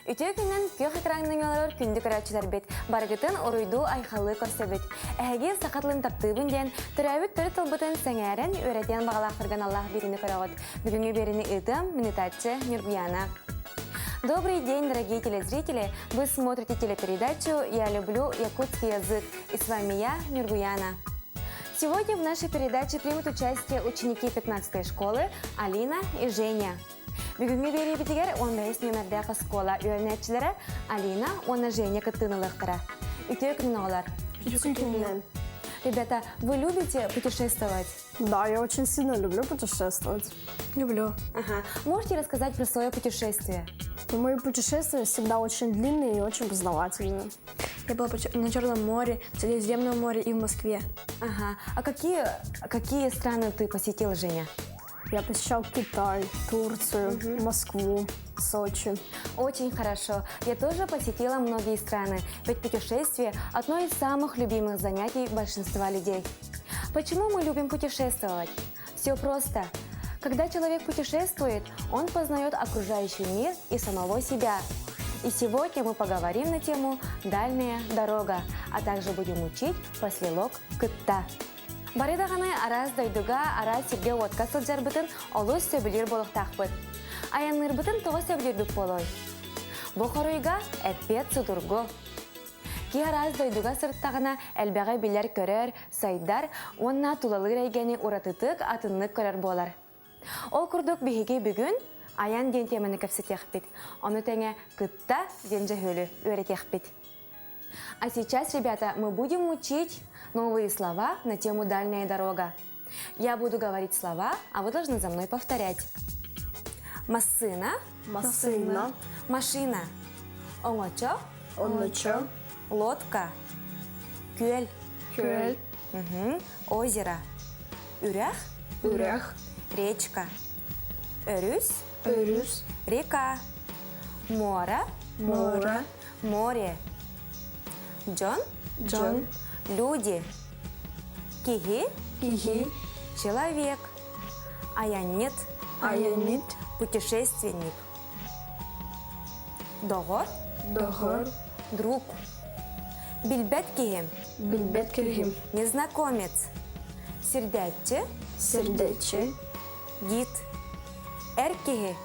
Үтө күннен күйөх экранның олар күнді көрәтчілер бет. Барғытын оруйду айхалы көрсөбіт. Әге сақатлын таптыбын ден, түрәбіт түрі тылбытын сәңәрен өретен бағалақтырған Аллах беріні көрәғыт. Бүгінгі беріні ұтым, минутатчы Нюргуяна. Добрый день, дорогие телезрители! Вы смотрите телепередачу «Я люблю якутский язык». И с вами я, Нюргуяна. Сегодня в нашей передаче примут участие ученики 15-й школы Алина и Женя. Бүгінгі бері бітігер 15 номердегі школа үйренетчілері Алина, оны Женя кыттынылықтыра. Үтө күнін олар. Ребята, вы любите путешествовать? Да, я очень сильно люблю путешествовать. Люблю. Ага. Можете рассказать про свое путешествие? Мои путешествия всегда очень длинные и очень познавательные. Я была на Черном море, в Средиземном море и в Москве. Ага. А какие страны ты посетил, Женя? Я посещал Китай, Турцию, Москву, Сочи. Очень хорошо. Я тоже посетила многие страны, ведь путешествие – одно из самых любимых занятий большинства людей. Почему мы любим путешествовать? Все просто. Когда человек путешествует, он познает окружающий мир и самого себя. И сегодня мы поговорим на тему «Дальняя дорога», а также будем учить послелог «Кытта». Барыдағаны араз дойдуга араз сирге отқа сылжар бұтын олыс сөбілер болықтақ бұт. Аяныр бұтын тоғы сөбілердік болой. Бұқырыйға әппет сұдырғы. Ки араз дойдуга сырттағына әлбәғі білер көрер, сайдар, онна тулалыр әйгені ұратытық атынлық көрер болар. Ол күрдік бігеге бүгін аян ден темені көпсетек бит. Оны тәңе кытта денже хөлі өретек бит. А сейчас, ребята, мы будем учить новые слова на тему «Дальняя дорога». Я буду говорить слова, а вы должны за мной повторять. Машина. Машина. Машина. Оңочо. Оңочо. Лодка. Көл. Көл. Озеро. Үрәх. Үрәх. Речка. Өрүс. Өрүс. Река. Море. Море. Море. Джон. Джон. Люди. Киги. Киги. Человек. Аянет. Аянит. Путешественник. Доғыр. Доғыр. Друг. Билбет кигим. Билбет киргим. Незнакомец. Сердяче. Сердече. Гид. Эркиги.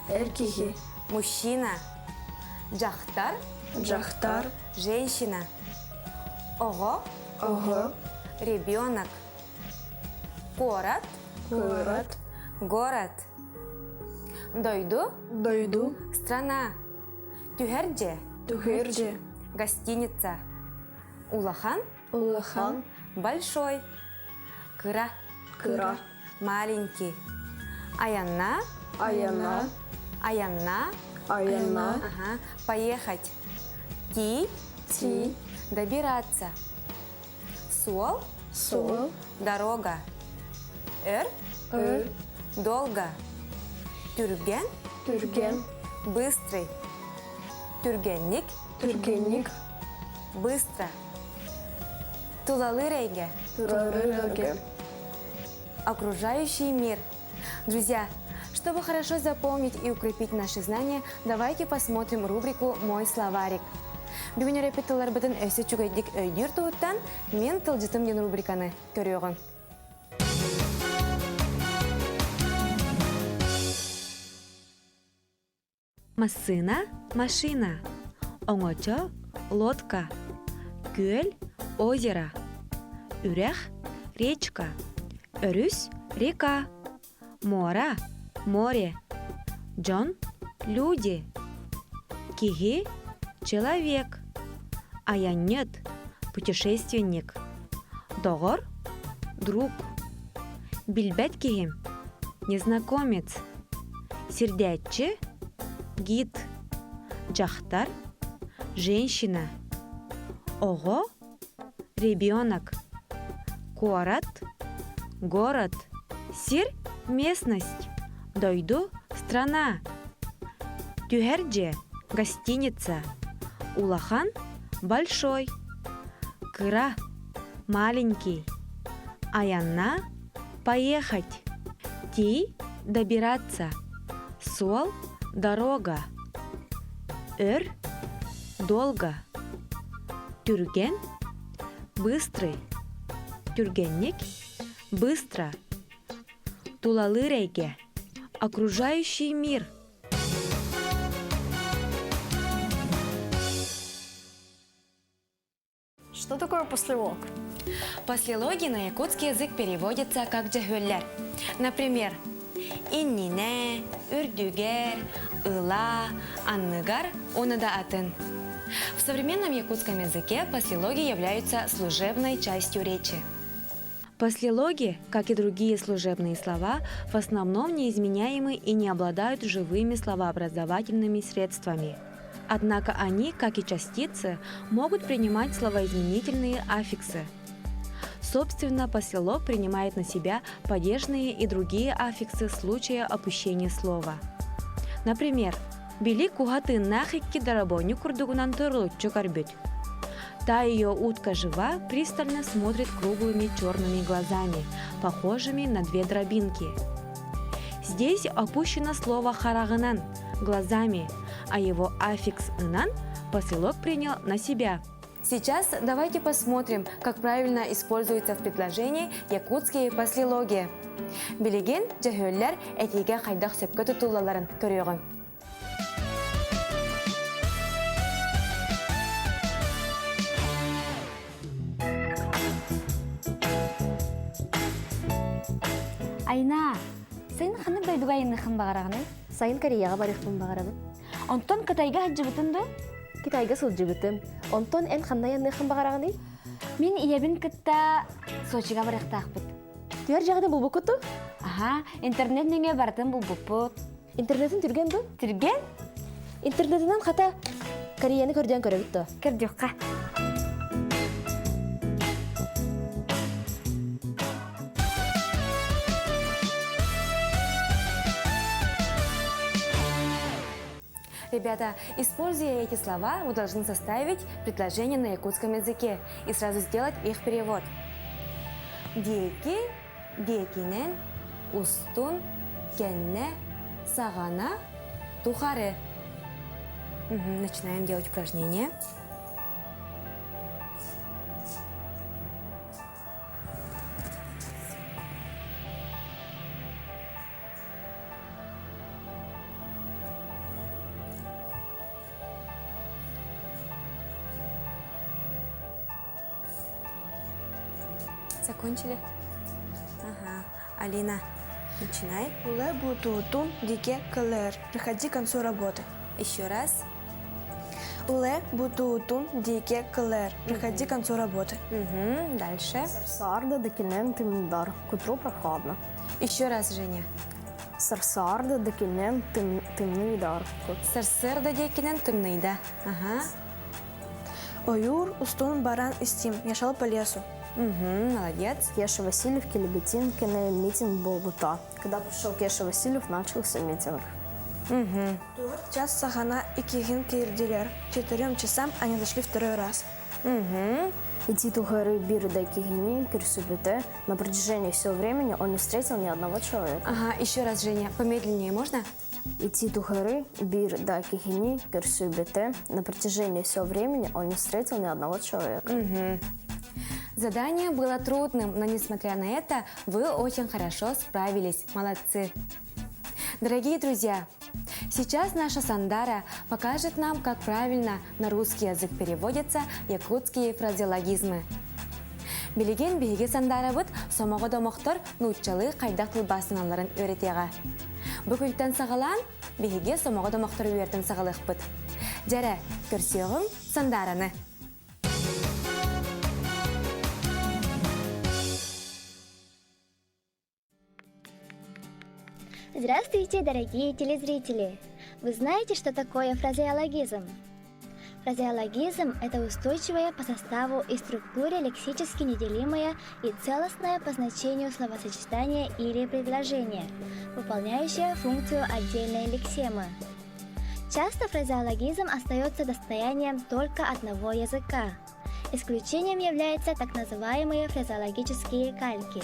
Эркиги. Мужчина. Джахтар. Джахтар. Женщина. Ого. Ого. Ребенок. Город. Город. Город. Дойду. Дойду. Страна. Түхерже. Тухерже. Гостиница. Улахан. Улахан. Большой. Кыра. Кыра. Маленький. Аянна. Аяна. Аянна. Аяна. Ага. Поехать. Ти. Ти. Добираться. Сол. Сол. Дорога. Эр. Эр. Долго. Тюрген. Түрген. Быстрый. Тюргенник. Түргенник. Быстро. Тулалы рейге. Турарыге. Окружающий мир. Друзья, чтобы хорошо запомнить и укрепить наши знания, давайте посмотрим рубрику «Мой словарик». Бүгін репетилар бітін өсі чүгейдік өйдер туыттан, мен тылжытым ден рубриканы көріоғын. Машина, машина. Оңочо, лодка. Көл, озеро. Үрәх, речка. Өрүс, река. Море, море. Джон, люди. Киги, человек. Аянет, путешественник. Доғыр, друг. Билбет кигим, незнакомец. Сердяче, гид. Джахтар, женщина. Ого, ребенок. Город, город. Сир, местность. Дойду, страна. Түхерже, гостиница. Улахан, большой. Кыра, маленький. Аянна, поехать. Ти, добираться. Сол, дорога. өр, долго, түрген, быстрый, түргенник, быстро, тулалы рейге, окружающий мир. Что такое послелог? Послелоги на якутский язык переводятся как «джагөллер». Например, «иннине», «үрдюгер», «ыла», «анныгар», «оныда атын». В современном якутском языке послелоги являются служебной частью речи. Послелоги, как и другие служебные слова, в основном неизменяемы и не обладают живыми словообразовательными средствами. Однако они, как и частицы, могут принимать словоизменительные аффиксы. Собственно, послелог принимает на себя падежные и другие аффиксы в случае опущения слова. Например, «Били кухатын нахикки дарабоню курдугунан торлуччу карбют». Та ее утка жива пристально смотрит круглыми черными глазами, похожими на две дробинки. Здесь опущено слово «харагынан» – «глазами», а его аффикс «ынан» послелог принял на себя. Сейчас давайте посмотрим, как правильно используются в предложении якутские послелоги. Билеген жагөллер этиге хайдах сөпкө тутулаларын көрөгөн. Айна, сен ханы байдугайны хан багараганы? Сайын Кореяға барықтың бағарабын. Онтон кытайга хаджыбытынды? Китайға сылжыбытым. Онтон ән қандайын нықын бағарағаны? Мен иябин кытта Сочига барықтақпыт. Түйер жағыдан бұл бұқытты? Аха, интернет менге бартын бұл бұппыт. Интернетін түрген бұл? Тирген? Интернетінен қата Кореяны көрден көрігітті. Кірдіққа. Ребята, используя эти слова, вы должны составить предложение на якутском языке и сразу сделать их перевод. Деки, декинен, устун, кенне, сагана, тухары. Начинаем делать упражнение. Закончили? Ага. Алина, начинай. Уле бутутун дике калер. Приходи к концу работы. Еще раз. Уле бутутун дике калер. Приходи к концу работы. Дальше. Сарсарда декинен тымдар. К утру прохладно. Еще раз, Женя. Сарсарда декинен тымный дар. Сарсырда декинен тымныйда. Ага. Оюр устун баран истим. Я шел по лесу. Молодец. Кеша Васильев, Келебетинкина, митинг Болгута. Когда пришел Кеша Васильев, начался митинг. Час сахана и кихин кирдилер. 4 часам они зашли второй раз. Идти тухары бирда кихини, кирсубете. На протяжении всего времени он не встретил ни одного человека. Ага, еще раз, Женя. Помедленнее можно? Идти тухары бирда кихини, кирсубете. На протяжении всего времени он не встретил ни одного человека. Задание было трудным, но несмотря на это, вы очень хорошо справились. Молодцы! Дорогие друзья, сейчас наша Сандара покажет нам, как правильно на русский язык переводятся якутские фразеологизмы. Билеген биге Сандара бут сомого домоқтор нуччалы қайдақ тылбасыналарын өретеға. Бүкілтен сағалан биге сомого домоқтор үйертен сағалық бұд. Жәрі, көрсеғым Сандараны. Здравствуйте, дорогие телезрители! Вы знаете, что такое фразеологизм? Фразеологизм – это устойчивое по составу и структуре лексически неделимое и целостное по значению словосочетание или предложение, выполняющее функцию отдельной лексемы. Часто фразеологизм остается достоянием только одного языка. Исключением являются так называемые фразеологические кальки.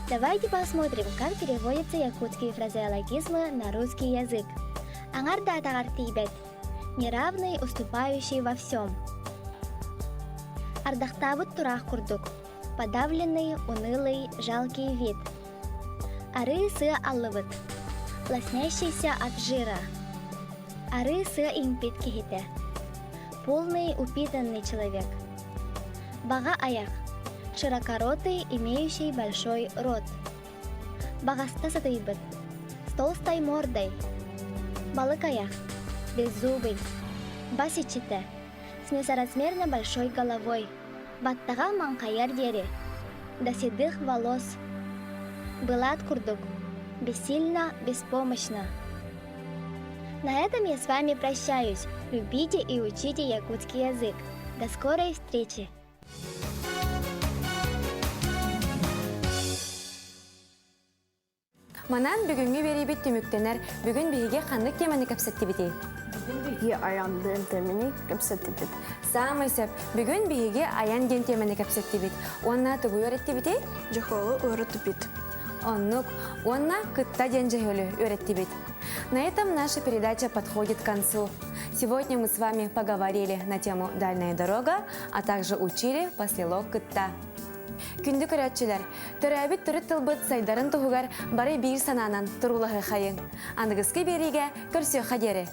Давайте посмотрим, как переводятся якутские фразеологизмы на русский язык. Аңарда тағар тейбет. неравный, уступающий во всем. Ардахтабыт турах курдук, подавленный, унылый, жалкий вид. Ары сыа аллыбыт, лоснящийся от жира. Ары сыа импит кихите, полный, упитанный человек. Бага аяк, широкоротый, имеющий большой рот. Багаста сатыйбыт, с толстой мордой. Балык аяк, беззубый. Басичите, с несоразмерно большой головой. Баттага манкаяр дери, до седых волос. Былат курдук, бессильно, беспомощно. На этом я с вами прощаюсь. Любите и учите якутский язык. До скорой встречи! Манан бүгүнгү берибит түмүктенер бүгүн биһиге ханнык теманы кепсеттибити. Биһиге аян ден темени кепсеттибит. Самый сөп бүгүн биһиге аян ген теманы кепсеттибит. Онна тугу öğrettибити? Жохолу өрөтүпит. Оннук, онна кытта ден жехөлү öğrettибит. На этом наша передача подходит к концу. Сегодня мы с вами поговорили на тему «Дальняя дорога», а также учили поселок Кытта. Күнді көрәтшілер, төрәбіт түріт тылбыт сайдарын тұғығар бары бейір сананан тұрулығы қайын. Анығызғы беріге көрсеу қадері.